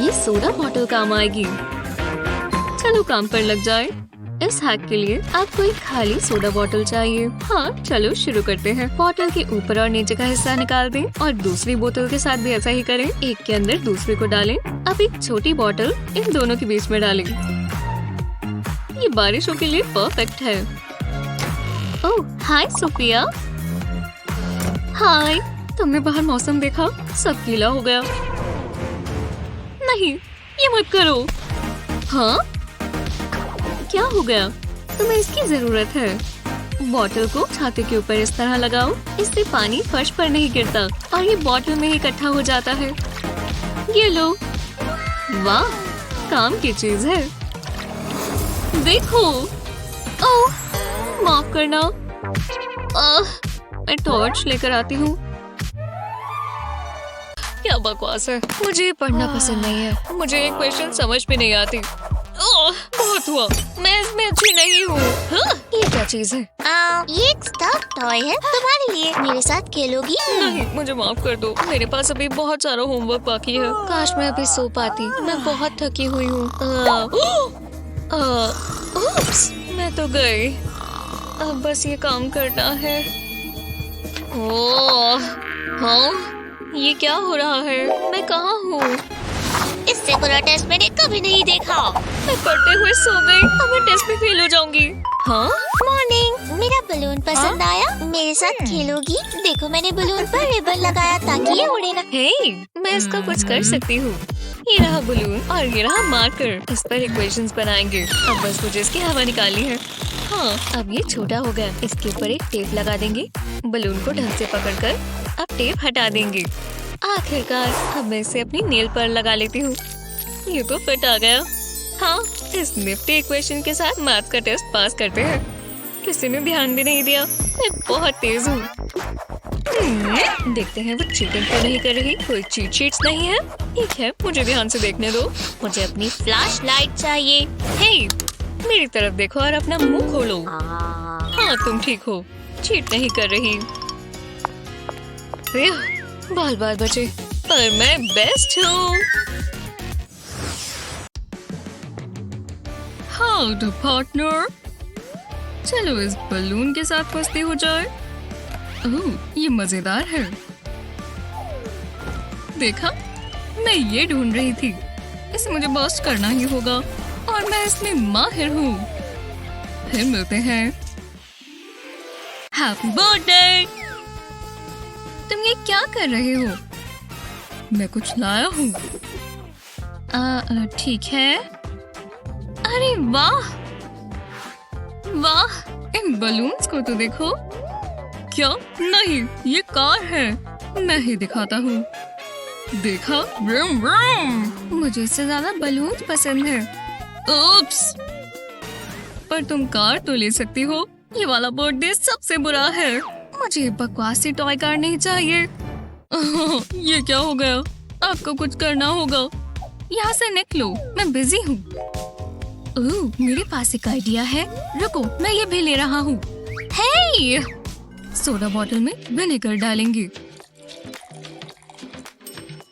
ये सोडा बॉटल काम आएगी। चलो काम पर लग जाए। इस हैक के लिए आपको एक खाली सोडा बॉटल चाहिए। हाँ, चलो शुरू करते हैं। बॉटल के ऊपर और नीचे का हिस्सा निकाल दें और दूसरी बोतल के साथ भी ऐसा ही करें। एक के अंदर दूसरे को डालें। अब एक छोटी बॉटल इन दोनों के बीच में डालें। ये बारिशों के लिए परफेक्ट है। ओह, हाय सोफिया। हाय, तुमने बाहर मौसम देखा? सब गीला हो गया। नहीं, ये मत करो। हाँ, क्या हो गया? तुम्हें इसकी जरूरत है। बॉटल को छाते के ऊपर इस तरह लगाओ। इससे पानी फर्श पर नहीं गिरता और ये बॉटल में ही इकट्ठा हो जाता है। ये लो। वाह, काम की चीज है। देखो। ओह, माफ करना। मैं टॉर्च लेकर आती हूँ। क्या बकवास है, मुझे ये पढ़ना पसंद नहीं है। मुझे एक क्वेश्चन समझ में नहीं आती। ओह, बहुत हुआ, मैं इसमें अच्छी नहीं हूँ। हाँ, ये क्या चीज है? ये एक स्टफ टॉय है तुम्हारे लिए। मेरे साथ खेलोगी? नहीं, मुझे माफ कर दो, मेरे पास अभी बहुत सारा होमवर्क बाकी है। काश मैं अभी सो पाती, मैं बहुत थकी हुई हूँ। उप्स, मैं तो गई। अब बस ये काम करना है। ओह, हाँ, ये क्या हो रहा है? मैं कहाँ हूँ? इससे बुरा टेस्ट मैंने कभी नहीं देखा। मैं पढ़ते हुए सो गई, अब मैं टेस्ट में फेल हो जाऊंगी। हाँ, मॉर्निंग, मेरा बलून पसंद आया? मेरे साथ खेलोगी? देखो मैंने बलून पर रिबन लगाया ताकि ये उड़े ना। हे, मैं इसका कुछ कर सकती हूँ। ये रहा बलून और ये रहा मार्कर। इस पर इक्वेशंस बनाएंगे। अब बस मुझे इसकी हवा निकालनी है। हाँ, अब ये छोटा हो गया। इसके ऊपर एक टेप लगा देंगे। बलून को ढंग से पकड़कर अब टेप हटा देंगे। आखिरकार अब मैं इसे अपनी नेल पर लगा लेती हूँ। ये तो फिट आ गया। हाँ, इस निफ्टी इक्वेशन के साथ मैथ का टेस्ट पास करते हैं। किसी ने ध्यान भी नहीं दिया। मैं बहुत तेज हूँ। देखते हैं वो चीटिंग तो नहीं कर रही। कोई चीट शीट्स नहीं है। ठीक है, मुझे ध्यान से देखने दो। मुझे अपनी फ्लैश लाइट चाहिए। हे, मेरी तरफ देखो और अपना मुंह खोलो। हाँ, तुम ठीक हो, चीट नहीं कर रही। बाल बाल बचे, पर मैं बेस्ट हूँ। How to partner. चलो इस बलून के साथ मस्ती हो जाए। ओह, ये मजेदार है। देखा, मैं ये ढूंढ रही थी। इसे मुझे बर्स्ट करना ही होगा और मैं इसमें माहिर हूँ। फिर मिलते हैं। Happy birthday. तुम ये क्या कर रहे हो? मैं कुछ लाया हूँ। ठीक है। अरे वाह वाह, इन बलून्स को तो देखो। क्या? नहीं, ये कार है। मैं ही दिखाता हूँ। देखा? Vroom vroom. मुझे इससे ज्यादा बलून्स पसंद है। उप्स, पर तुम कार तो ले सकती हो। ये वाला बर्थडे सबसे बुरा है। मुझे बकवासी टॉय कार नहीं चाहिए। ये क्या हो गया? आपको कुछ करना होगा। यहाँ से निकलो, मैं बिजी हूँ। ओह, मेरे पास एक आइडिया है। रुको, मैं ये भी ले रहा हूँ। हे! सोडा बॉटल में विनेगर डालेंगे।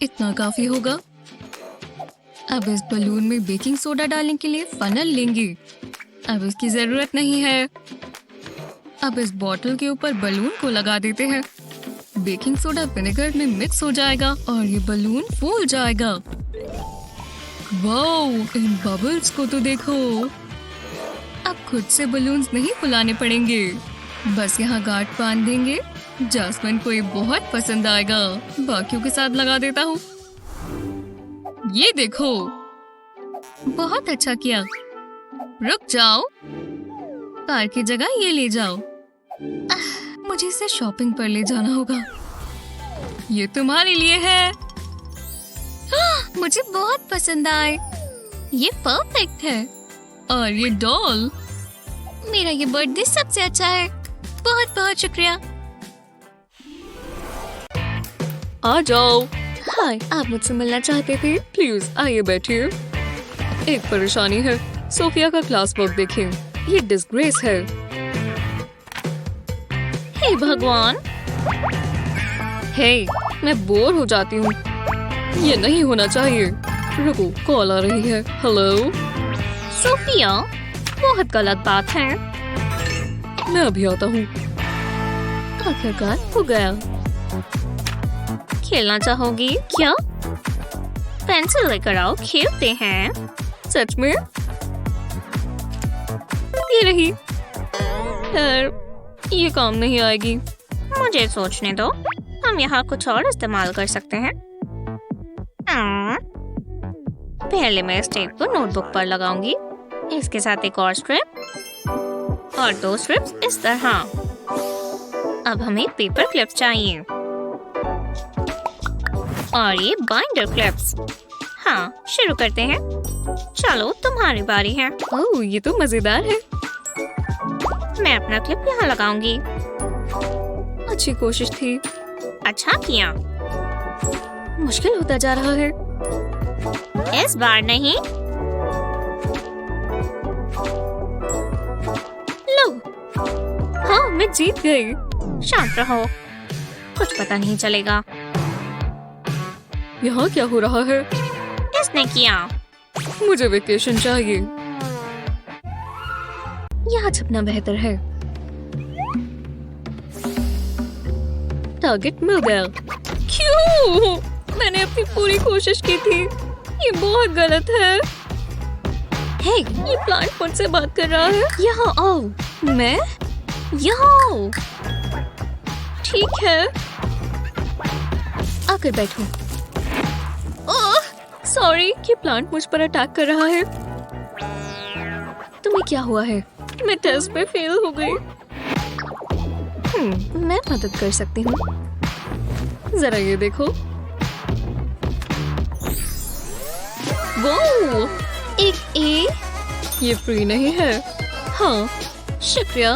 इतना काफी होगा। अब इस बलून में बेकिंग सोडा डालने के लिए फनल लेंगे। अब इसकी जरूरत नहीं है। अब इस बॉटल के ऊपर बलून को लगा देते हैं। बेकिंग सोडा विनेगर में मिक्स हो जाएगा और ये बलून फूल जाएगा। वाओ, इन बबल्स को तो देखो। अब खुद से बलून्स नहीं फुलाने पड़ेंगे। बस यहाँ गांठ बांध देंगे। जास्मिन को ये बहुत पसंद आएगा। बाकियों के साथ लगा देता हूँ। ये देखो, बहुत अच्छा किया। रुक जाओ, कार की जगह ये ले जाओ। मुझे इसे शॉपिंग पर ले जाना होगा। ये तुम्हारे लिए है। मुझे बहुत पसंद आए। ये परफेक्ट है। और ये डॉल, मेरा ये बर्थडे सबसे अच्छा है। बहुत बहुत शुक्रिया। आ जाओ। हाय, आप मुझसे मिलना चाहते थे? प्लीज आइए बैठिए। एक परेशानी है, सोफिया का क्लास वर्क देखें। ये डिस्ग्रेस है। हे भगवान। हे, मैं बोर हो जाती हूँ। ये नहीं होना चाहिए। रुको, कॉल आ रही है। हेलो सोफिया, बहुत गलत बात है। मैं अभी आता हूँ। आखिरकार हो गया। खेलना चाहोगी क्या? पेंसिल लेकर आओ, खेलते हैं। सच में? ये रही। ये काम नहीं आएगी। मुझे सोचने दो, हम यहाँ कुछ और इस्तेमाल कर सकते हैं। पहले मैं इस टेप को नोटबुक पर लगाऊंगी। इसके साथ एक और स्ट्रिप और 2 स्ट्रिप्स इस तरह। अब हमें पेपर क्लिप्स चाहिए और ये बाइंडर क्लिप्स। हाँ, शुरू करते हैं। चलो, तुम्हारी बारी है। ओह, ये तो मजेदार है। मैं अपना क्लिप यहाँ लगाऊंगी। अच्छी कोशिश थी। अच्छा किया। मुश्किल होता जा रहा है। इस बार नहीं। लो, हाँ मैं जीत गई। शांत रहो, कुछ पता नहीं चलेगा। यहाँ क्या हो रहा है? इसने किया। मुझे वेकेशन चाहिए। यहाँ छपना बेहतर है। टारगेट मिल गया। क्यों? मैंने अपनी पूरी कोशिश की थी। ये बहुत गलत है। हे, ये प्लांट मुझसे बात कर रहा है। यहाँ आओ। मैं? यहाँ आओ। ठीक है। आकर बैठो। सॉरी, ये प्लांट मुझ पर अटैक कर रहा है। तुम्हें क्या हुआ है? मैं टेस्ट में फेल हो गई। मैं मदद कर सकती हूँ। जरा ये देखो। वो एक ए। ये फ्री नहीं है। हाँ, शुक्रिया।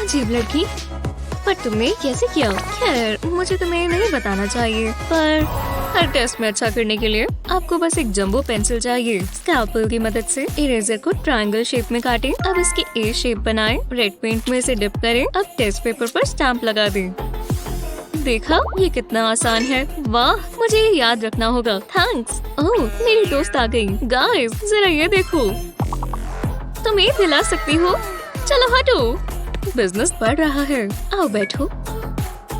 अजीब लड़की। पर तुमने कैसे किया? खैर, मुझे तुम्हें नहीं बताना चाहिए, पर हर टेस्ट में अच्छा करने के लिए आपको बस एक जंबो पेंसिल चाहिए। स्कैल्पेल की मदद से इरेजर को ट्रायंगल शेप में काटें। अब इसकी ए शेप बनाएं। रेड पेंट में इसे डिप करें। अब टेस्ट पेपर पर स्टैम्प लगा दें। देखा, ये कितना आसान है। वाह, मुझे ये याद रखना होगा। थैंक्स। ओह, मेरी दोस्त आ गई। गाइस, जरा ये देखो। तुम ये दिला सकती हो? चलो हटो। बिजनेस बढ़ रहा है। आओ बैठो।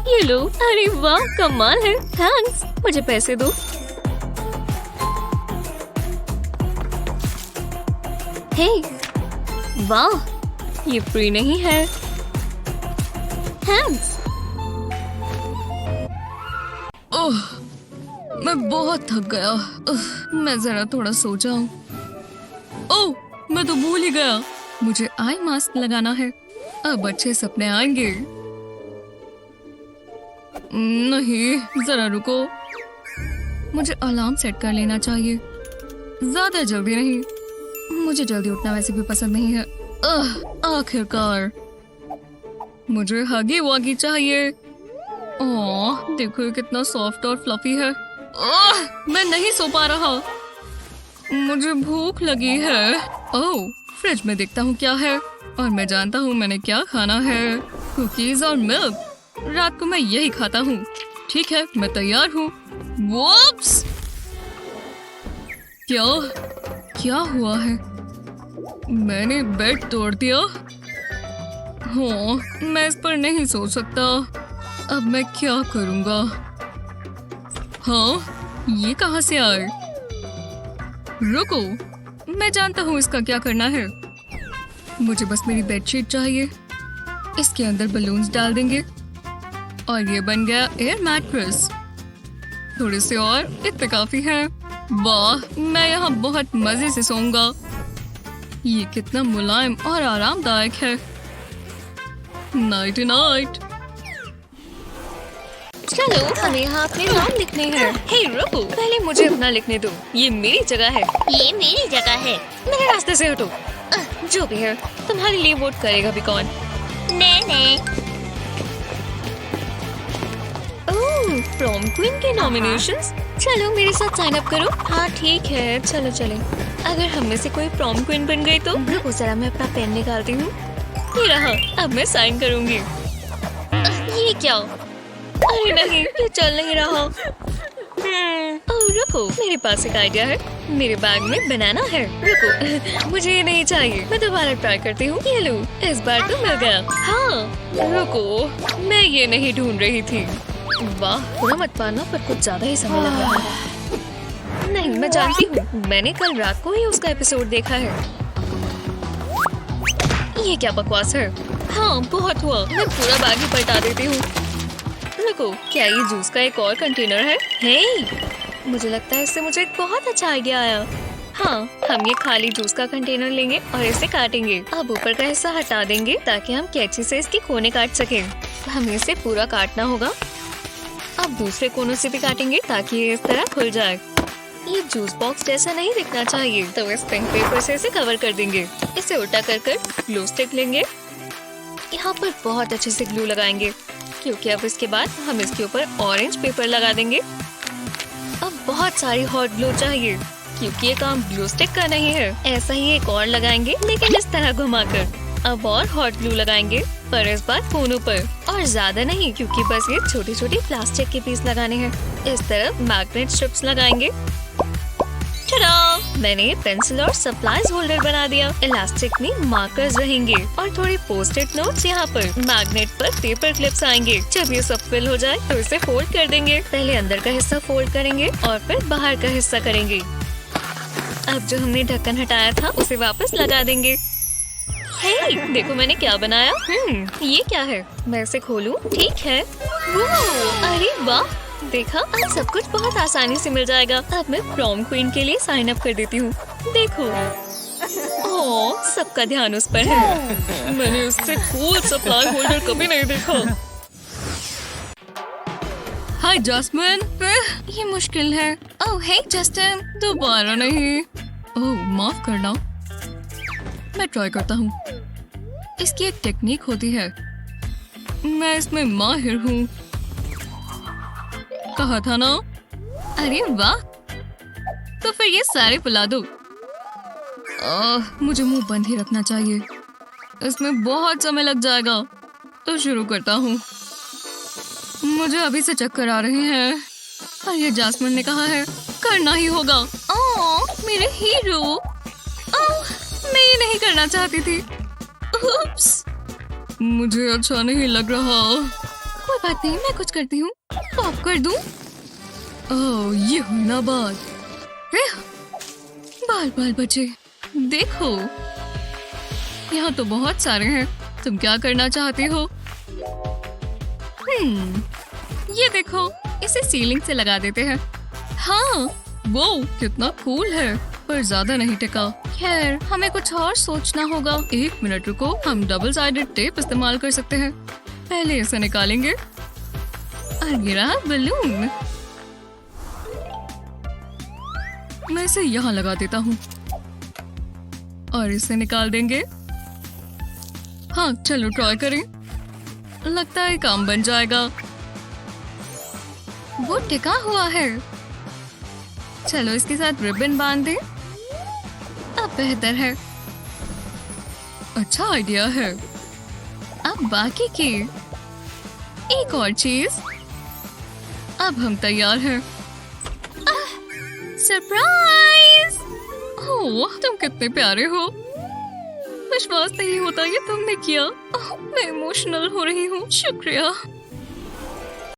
ये लो। अरे वाह, कमाल है। थैंक्स। मुझे पैसे दो। हे, वाह, ये फ्री नहीं है। थैंक्स। ओह, मैं बहुत थक गया। मैं जरा थोड़ा सो जाऊं। ओह, मैं तो भूल ही गया। मुझे आई मास्क लगाना है। अब अच्छे सपने आएंगे। नहीं, जरा रुको। मुझे अलार्म सेट कर लेना चाहिए। ज्यादा जल्दी नहीं। मुझे जल्दी उठना वैसे भी पसंद नहीं है। आखिरकार मुझे हगी वगी चाहिए। ओह, देखो ये कितना सॉफ्ट और फ्लफी है। मैं नहीं सो पा रहा। मुझे भूख लगी है। ओह, फ्रिज में देखता हूँ क्या है। और मैं जानता हूँ मैंने क्या खाना है। कुकीज और मिल्क। रात को मैं यही खाता हूँ। ठीक है, मैं तैयार हूँ। वोप्स! क्या हुआ है? मैंने बेड तोड़ दिया। हाँ, मैं इस पर नहीं सो सकता। अब मैं क्या करूँगा? हाँ, ये कहाँ से आए? रुको, मैं जानता हूँ इसका क्या करना है। मुझे बस मेरी बेडशीट चाहिए। इसके अंदर बलून्स डाल देंगे और ये बन गया एयर मैट्रेस। थोड़े से और, इतने काफी हैं। वाह, मैं यहाँ बहुत मजे से सोऊंगा। ये कितना मुलायम और आरामदायक है। Night night. चलो, हमें यहाँ अपने नाम लिखने हैं। हे रुको, पहले मुझे अपना लिखने दो। ये मेरी जगह है। ये मेरी जगह है। मेरे रास्ते से हटो। जो भी है, तुम्हारे लिए वोट करेगा भी कौन? नहीं। प्रॉम क्वीन के नॉमिनेशंस। चलो मेरे साथ साइन अप करो। हाँ ठीक है, चलो चले। अगर हम में से कोई प्रॉम क्वीन बन गई तो रुको जरा, मैं अपना पेन निकालती हूँ। ये रहा, अब मैं साइन करूँगी। ये क्या? अरे नहीं, ये चल नहीं रहा। रुको, मेरे पास एक आइडिया है। मेरे बैग में बनाना है। रुको, मुझे ये नहीं चाहिए। मैं दोबारा ट्राई करती हूँ। ये लो, इस बार तो मिल गया। हाँ, रुको, मैं ये नहीं ढूंढ रही थी। वाह, बुरा मत पाना, पर कुछ ज्यादा ही समय लग रहा है। नहीं, मैं जानती हूँ। मैंने कल रात को ही उसका एपिसोड देखा है। ये क्या बकवास है? हाँ, बहुत हुआ। मैं पूरा बैग ही पलटा देती हूँ। रुको, क्या ये जूस का एक और कंटेनर है? हे, मुझे लगता है इससे मुझे एक बहुत अच्छा आइडिया आया। हाँ, हम ये खाली जूस का कंटेनर लेंगे और इसे काटेंगे। अब ऊपर का हिस्सा हटा देंगे ताकि हम कैंची से इसकी कोने काट सकें। हमें इसे पूरा काटना होगा। अब दूसरे कोनों से भी काटेंगे ताकि ये इस तरह खुल जाए। ये जूस बॉक्स जैसा नहीं दिखना चाहिए, तो इस पिंक पेपर से इसे कवर कर देंगे। इसे उल्टा कर ग्लू स्टिक लेंगे। यहाँ पर बहुत अच्छे से ग्लू लगाएंगे। क्योंकि अब इसके बाद हम इसके ऊपर ऑरेंज पेपर लगा देंगे। अब बहुत सारी हॉट ग्लू चाहिए क्योंकि ये काम ग्लू स्टिक का नहीं है। ऐसा ही एक और लगाएंगे लेकिन इस तरह घुमाकर। अब और हॉट ग्लू लगाएंगे पर इस बार कोनों पर और ज्यादा नहीं क्योंकि बस ये छोटी छोटी प्लास्टिक के पीस लगाने हैं। इस तरफ मैग्नेट स्ट्रिप्स लगाएंगे। मैंने पेंसिल और सप्लाईज होल्डर बना दिया। इलास्टिक में मार्कर्स रहेंगे और थोड़ी पोस्ट-इट नोट्स यहाँ पर। मैग्नेट पर पेपर क्लिप्स आएंगे। जब ये सब फिल हो जाए तो इसे फोल्ड कर देंगे। पहले अंदर का हिस्सा फोल्ड करेंगे और फिर बाहर का हिस्सा करेंगे। अब जो हमने ढक्कन हटाया था उसे वापस लगा देंगे। हे, देखो मैंने क्या बनाया। ये क्या है? मैं इसे खोलूं? ठीक है। अरे वाह, देखा, आज सब कुछ बहुत आसानी से मिल जाएगा। अब मैं प्रॉम क्वीन के लिए साइन अप कर देती हूँ। देखो, ओह, सबका ध्यान उस पर है। मैंने उससे कूल सप्लाई होल्डर कभी नहीं देखा। हाय जस्मिन, ये मुश्किल है। ओह हे जस्टिन, दोबारा नहीं। ओह माफ करना, मैं ट्राई करता हूँ। इसकी एक टेक्निक होती है, मैं इसमें माहिर हूँ। कहा था ना। अरे वाह, तो फिर ये सारे पिला दो। मुझे मुंह बंद ही रखना चाहिए, इसमें बहुत समय लग जाएगा। तो शुरू करता हूँ। मुझे अभी से चक्कर आ रहे हैं और ये जास्मिन ने कहा है करना ही होगा। ओह मेरे हीरो, ओह मैं ये नहीं करना चाहती थी। उप्स, मुझे अच्छा नहीं लग रहा। कोई बात नहीं, मैं कुछ करती हूँ। पॉप कर दूं? ओह ये हुई ना बात। बाल बाल बचे। देखो, यहाँ तो बहुत सारे हैं। तुम क्या करना चाहती हो? ये देखो, इसे सीलिंग से लगा देते हैं। हाँ, वो कितना कूल है, पर ज्यादा नहीं टिका। खैर, हमें कुछ और सोचना होगा। 1 मिनट रुको, हम डबल साइडेड टेप इस्तेमाल कर सकते हैं। पहले इसे निकालेंगे और ये रहा बलून। मैं इसे यहाँ लगा देता हूँ और इसे निकाल देंगे। हाँ चलो ट्राई करें। लगता है काम बन जाएगा। वो टिका हुआ है। चलो इसके साथ रिबन बांध दें। अब बेहतर है। अच्छा आइडिया है। अब बाकी की एक और चीज। अब हम तैयार हैं। सरप्राइज! ओह तुम कितने प्यारे हो। विश्वास नहीं होता ये तुमने किया। मैं इमोशनल हो रही हूँ। शुक्रिया।